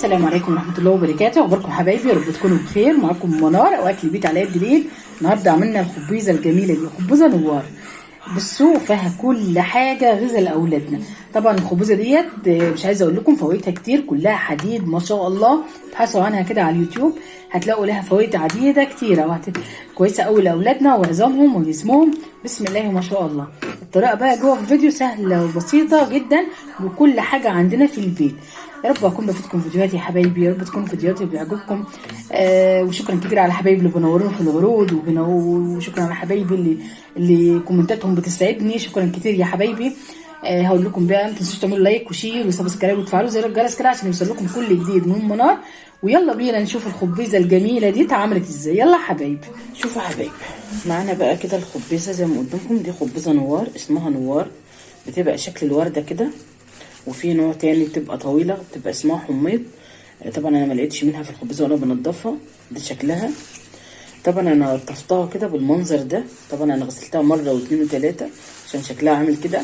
السلام عليكم ورحمه الله وبركاته. اخباركم حبايبي؟ يا رب تكونوا بخير. معاكم منار او اكل البيت على قد الايد. النهارده عملنا الخبيزه الجميله دي، خبيزه نوار. بصوا فيها كل حاجه غذاء لاولادنا. طبعا الخبيزه ديت مش عايزه اقول لكم فوائدها كتير، كلها حديد ما شاء الله. ابحثوا عنها كده على اليوتيوب هتلاقوا لها فوائد عديده كتيره كويسه قوي لاولادنا وعظامهم وجسمهم. بسم الله ما شاء الله. الطريقه بقى جوه في الفيديو سهله وبسيطه جدا وكل حاجه عندنا في البيت. يا رب اكون بفيدكم فيديوهاتي يا حبايبي، يا رب تكون فيديوهاتي بيعجبكم. وشكرا كتير على حبايبي اللي بينورونا في العروض، وشكرا على حبايبي اللي كومنتاتهم بتسعدني. شكرا كتير يا حبايبي. هقول لكم بقى ما تنسوش تعملوا لايك وشير وسبسكرايب وتفعلوا زر الجرس كده عشان يوصل لكم كل جديد من منار. ويلا بينا نشوف الخبيزه الجميله دي اتعملت ازاي. يلا حبايبي شوفوا حبايبي، معانا بقى كده الخبيزه زي ما قدامكم. دي خبيزه نوار، اسمها نوار، بتبقى شكل الورده كده. وفي نوع تاني بتبقى طويله بتبقى اسمها حميض. طبعا انا ما لقيتش منها في الخبيزه وانا بنضفها. دي شكلها. طبعا انا طفتها كده بالمنظر ده. طبعا انا غسلتها مره واثنين وثلاثه عشان شكلها عامل كده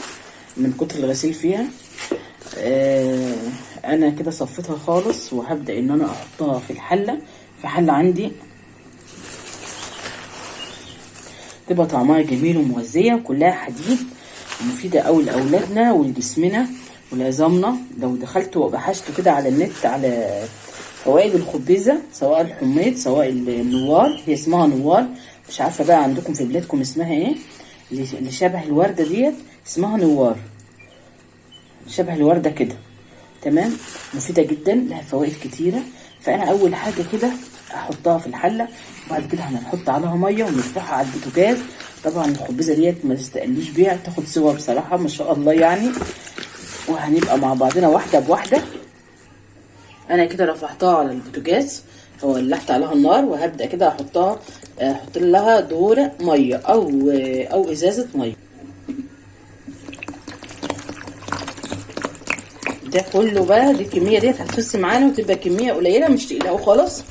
من كتر الغسيل فيها. انا كده صفيتها خالص وهبدا ان انا احطها في الحله. في حله عندي تبقى طعمها جميل ومغذيه وكلها حديد ومفيده قوي لاولادنا ولجسمنا ولعظامنا. لو دخلتوا وبحثتوا كده على النت على فوائد الخبيزه، سواء الحميض سواء النوار، هي اسمها نوار، مش عارفه بقى عندكم في بلادكم اسمها ايه. اللي شبه الورده ديت اسمها نوار، شبه الورده كده. تمام، مفيده جدا، لها فوائد كتيره. فانا اول حاجه كده احطها في الحله، وبعد كده هنحط عليها ميه ونرفعها على البوتاجاز. طبعا الخبيزه ديت ما تستقليش بيها، تاخد سوا بصراحه ما شاء الله يعني. وهنبقى مع بعضنا واحده بواحده. انا كده رفعتها على البوتاجاز وولعت عليها النار، وهبدا كده احط لها دور ميه او ازازه ميه. ده كله بقى، دي الكميه ديت هتفص معانا وتبقى كميه قليله مش تقيله خالص.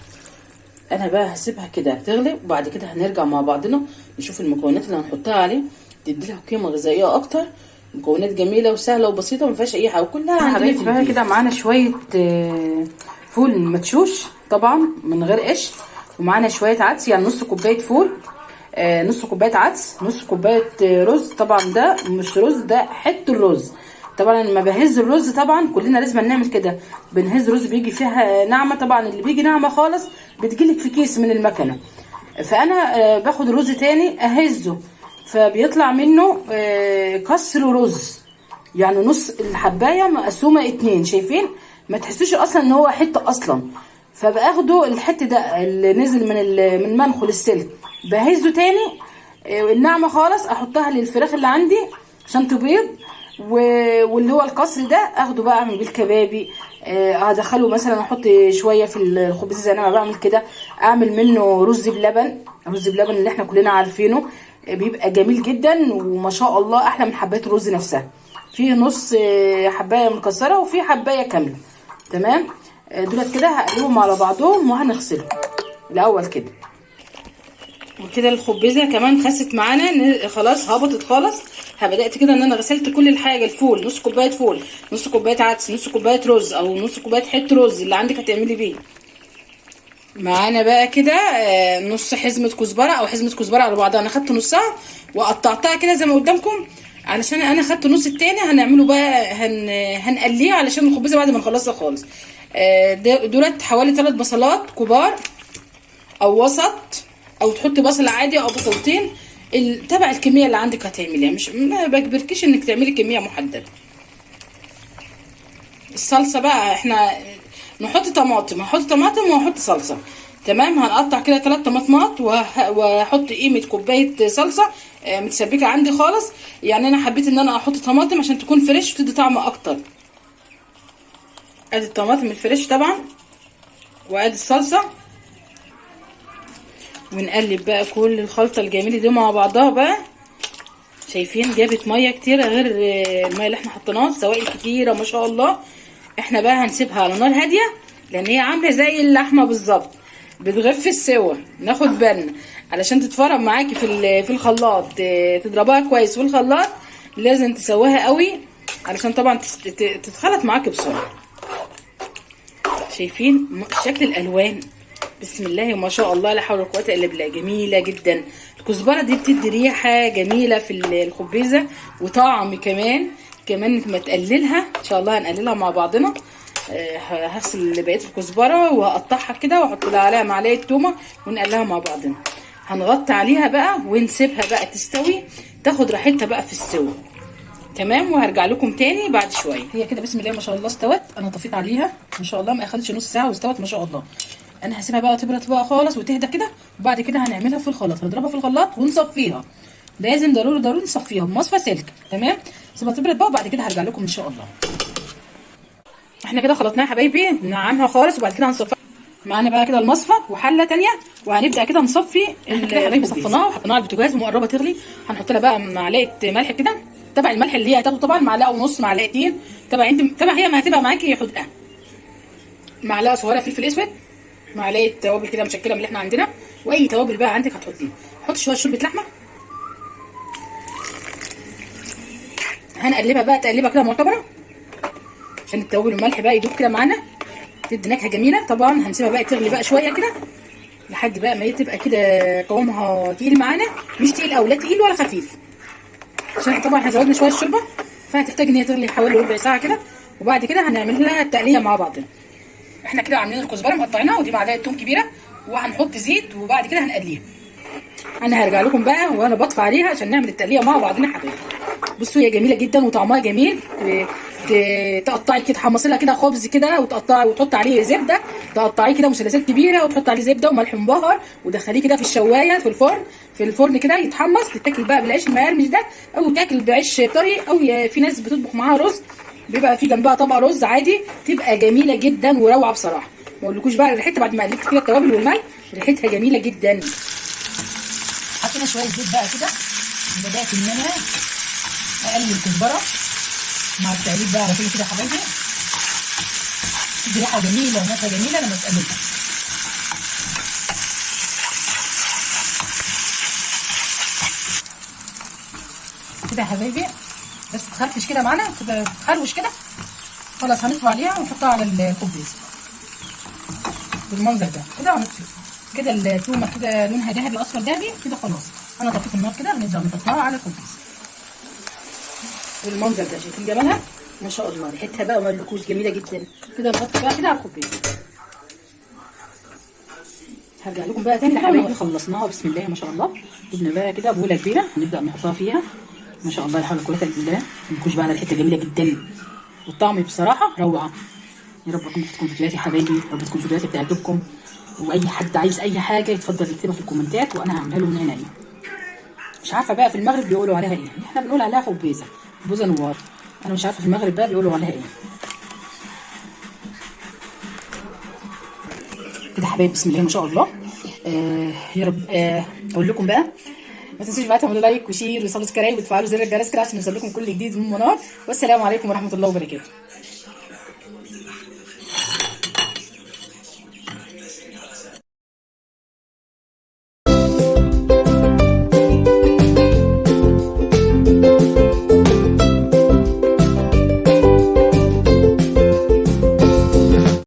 انا بقى هسيبها كده تغلي، وبعد كده هنرجع مع بعضنا نشوف المكونات اللي هنحطها عليه تدي لها قيمه غذائيه اكتر. مكونات جميله وسهله وبسيطه وما فيهاش اي حاجه وكلها عندنا في البيت. كده معانا شويه فول مدشوش طبعا من غير قشر، ومعانا شويه عدس، يعني نص كوبايه فول، نص كوبايه عدس، نص كوبايه رز. طبعا ده مش رز، ده حته الرز. طبعا لما بهز الرز طبعا كلنا لازم نعمل كده، بنهز رز بيجي فيها ناعمه. طبعا اللي بيجي ناعمه خالص بتجيلك في كيس من المكنه. فانا باخد الرز تاني اهزه، فبيطلع منه كسر رز، يعني نص الحبايه مقسومه اتنين. شايفين؟ ما تحسوش اصلا ان هو حته اصلا. فباخده الحته ده اللي نزل من منخل السلك بهزه تاني الناعمه خالص، احطها للفراخ اللي عندي عشان تبيض. واللي هو القصر ده اخده بقى اعمل بيه الكبابي. ادخله مثلا احط شويه في الخبز زي ما بعمل كده، اعمل منه رز بلبن. رز بلبن اللي احنا كلنا عارفينه بيبقى جميل جدا وما شاء الله احلى من حبايه الرز نفسها. فيه نص حبايه مكسره وفيه حبايه كامله. تمام، دولت كده هقلبهم على بعضهم وهنغسلهم الاول كده. وكده الخبزه كمان خست معانا خلاص، هبطت خالص. بدات كده ان انا غسلت كل الحاجه. الفول نص كوبايه فول، نص كوبايه عدس، نص كوبايه رز او نص كوبايه حته رز اللي عندك هتعملي بيه. معانا بقى كده نص حزمه كزبره او حزمه كزبره على بعضها. انا خدت نصها وقطعتها كده زي ما قدامكم، علشان انا خدت النص التاني هنعمله بقى هنقليه علشان الخبزه بعد ما نخلصها خالص. دولت حوالي 3 بصلات كبار او وسط، او تحطي بصل عادي او بصلتين تبع الكميه اللي عندك هتعمليها. مش ما بجبركيش انك تعملي كميه محدده. الصلصه بقى احنا نحط طماطم، هحط طماطم وهحط صلصه. تمام، هنقطع كده 3 طماطمات واحط قيمه كوبايه صلصه متسبكه عندي خالص. يعني انا حبيت ان انا احط طماطم عشان تكون فريش وتدي طعم اكتر. ادي الطماطم الفريش طبعا، وادي الصلصه. ونقلب بقى كل الخلطه الجميله دي مع بعضها بقى. شايفين جابت ميه كتيره غير الميه اللي احنا حطيناها، سوائل كتيره ما شاء الله. احنا بقى هنسيبها على نار هاديه لان هي عامله زي اللحمه بالظبط، بتغف السوا. ناخد بالنا علشان تتفرم معاكي في الخلاط، تضربها كويس في الخلاط. لازم تسويها قوي علشان طبعا تتخلط معاكي بسرعه. شايفين شكل الالوان؟ بسم الله ما شاء الله لا حول ولا قوه الا بالله، جميله جدا. الكزبره دي بتدي ريحه جميله في الخبيزه وطعم كمان ما تقللها ان شاء الله، هنقللها مع بعضنا. هغسل بقيه الكزبره وهقطعها كده واحط لها عليها معلقه تومه ونقللها مع بعضنا. هنغطي عليها بقى ونسيبها بقى تستوي، تاخد راحتها بقى في السوا. تمام، وهرجع لكم تاني بعد شويه. هي كده بسم الله ما شاء الله استوت. انا طفيت عليها ما شاء الله، ما اخدتش نص ساعه واستوت ما شاء الله. انا هسيبها بقى تبرد بقى خالص وتهدى كده، وبعد كده هنعملها في الخلاط، هنضربها في الخلاط ونصفيها. لازم ضروري نصفيها بمصفى سلك. تمام، سيبها تبرد بقى وبعد كده هرجع لكم ان شاء الله. احنا كده خلطناها يا حبايبي، نعمها خالص وبعد كده هنصفيها. معانا بقى كده المصفى وحله تانية، وهنبدا كده نصفي. احنا كده يا حبايبي صفيناها وحطيناها على البوتاجاز ومقربه تغلي. هنحط لها بقى معلقه ملح كده، تبع الملح اللي هي هتاخده طبعا، معلقه ونص معلقتين، تبع هي ما هتبقى معاكي حدقه. معلقه صغيره فلفل اسود، معلقه توابل كده مشكله من اللي احنا عندنا، واي توابل بقى عندك هتحطيها. حط شويه شوربه لحمه. هنقلبها بقى تقليبه كده معتبره عشان التوابل والملح بقى يدوب كده معانا، تدي نكهه جميله. طبعا هنسيبها بقى تغلي بقى شويه كده لحد بقى ما تبقى كده قوامها تقيل معانا، مش تقيل او لا تقيل ولا خفيف، عشان طبعا احنا زودنا شويه الشوربه، فهتحتاج ان هي تغلي حوالي ربع ساعه كده، وبعد كده هنعمل لها التقليه مع بعضنا. احنا كده عاملين الكزبره مقطعينها، ودي معلقه توم كبيره، وهنحط زيت وبعد كده هنقليها. انا هرجع لكم بقى وانا بطفي عليها عشان نعمل التقليه مع بعضنا يا حبايبي. بصوا هي جميله جدا وطعمها جميل. تقطعي كده، تحمصي لها كده خبز كده وتقطعي وتحطي عليه زبده، تقطعيه كده مثلثات كبيره وتحطي عليه زبده وملح مبهر، ودخليه كده في الشوايه في الفرن كده يتحمص. تتاكل بقى بالعيش المقرمش ده، او تاكل بعيش طري، او في ناس بتطبخ معاها رز، بيبقى في جنبها طبق رز عادي، تبقى جميله جدا وروعه بصراحه. ما اقولكوش بقى ريحتها بعد ما قلبت كده التوابل والماء، ريحتها جميله جدا. حطينا شويه زيت بقى كده، بدات ان انا اقلب الكزبره مع التقليب بقى على كده كده يا حبايبي، تدي ريحه جميله ونكهه جميله لما تقلبها. كده يا حبايبي بس تخرفش كده معانا كده، تخروش كده خلاص. هنطفي عليها ونحطها على الخبز بالمنظر ده كده، ونطفي كده التومه كده لونها ذهبي اصفر ذهبي كده خلاص. انا طفيت النار كده، هنبدا نحطها على الخبز بالمنظر ده. شايفين جمالها ما شاء الله، ريحتها بقى ما اقولكوش جميله جدا. كده نحط بقى كده على الخبز. هرجع لكم بقى تاني يا حبايبي. خلصناها بسم الله ما شاء الله. جبنا بقى كده بوله كبيره هنبدا نحطها فيها ما شاء الله، لا حول ولا قوه الا بالله. ما اقولكوش بقى ريحتها جميله جدا والطعم بصراحه روعه. يا رب تكون فيديوهاتي يا حبايبي، يا رب تكون فيديوهاتي بتعجبكم، واي حد عايز اي حاجه يتفضل يكتبها في الكومنتات وانا هعملها له من عينيا. مش عارفه بقى في المغرب بيقولوا عليها ايه، احنا بنقول عليها خبيزه نوار. انا مش عارفه في المغرب بقى بيقولوا عليها ايه. كده يا حبايبي بسم الله ما شاء الله. يا رب اقول لكم بقى ما تنسوش بقى تعملوا لايك وشير وسبسكرايب وتفعلوا زر الجرس كده عشان يوصل لكم كل جديد من منار. والسلام عليكم ورحمه الله وبركاته.